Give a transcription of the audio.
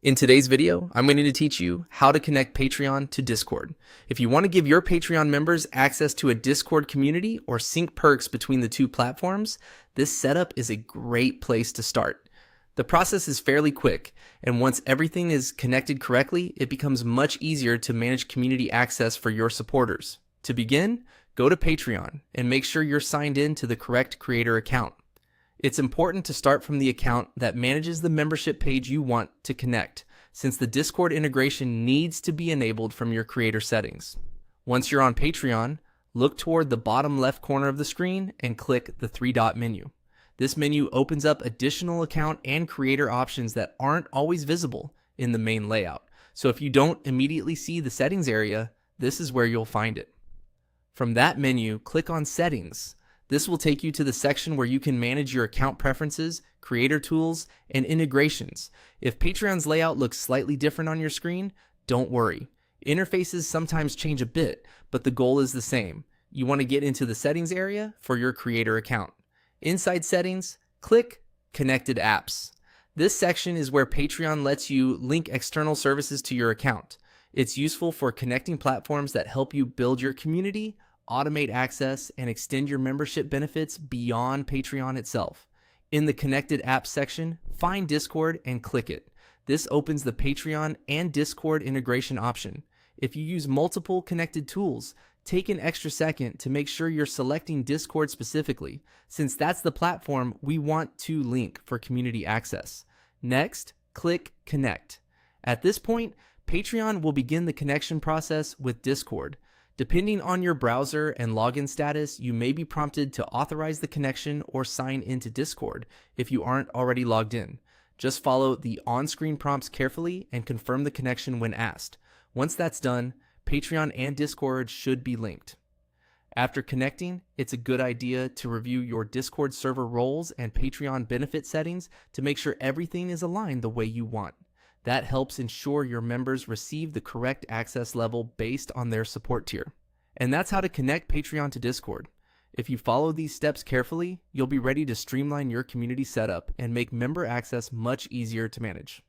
In today's video, I'm going to teach you how to connect Patreon to Discord. If you want to give your Patreon members access to a Discord community or sync perks between the two platforms, this setup is a great place to start. The process is fairly quick, and once everything is connected correctly, it becomes much easier to manage community access for your supporters. To begin, go to Patreon and make sure you're signed in to the correct creator account. It's important to start from the account that manages the membership page you want to connect, since the Discord integration needs to be enabled from your creator settings. Once you're on Patreon, look toward the bottom left corner of the screen and click the three-dot menu. This menu opens up additional account and creator options that aren't always visible in the main layout. So if you don't immediately see the settings area, this is where you'll find it. From that menu, click on Settings. This will take you to the section where you can manage your account preferences, creator tools, and integrations. If Patreon's layout looks slightly different on your screen, don't worry. Interfaces sometimes change a bit, but the goal is the same. You want to get into the settings area for your creator account. Inside settings, click Connected Apps. This section is where Patreon lets you link external services to your account. It's useful for connecting platforms that help you build your community, automate access, and extend your membership benefits beyond Patreon itself. In the Connected Apps section, find Discord and click it. This opens the Patreon and Discord integration option. If you use multiple connected tools, take an extra second to make sure you're selecting Discord specifically, since that's the platform we want to link for community access. Next, click Connect. At this point, Patreon will begin the connection process with Discord. Depending on your browser and login status, you may be prompted to authorize the connection or sign into Discord if you aren't already logged in. Just follow the on-screen prompts carefully and confirm the connection when asked. Once that's done, Patreon and Discord should be linked. After connecting, it's a good idea to review your Discord server roles and Patreon benefit settings to make sure everything is aligned the way you want. That helps ensure your members receive the correct access level based on their support tier. And that's how to connect Patreon to Discord. If you follow these steps carefully, you'll be ready to streamline your community setup and make member access much easier to manage.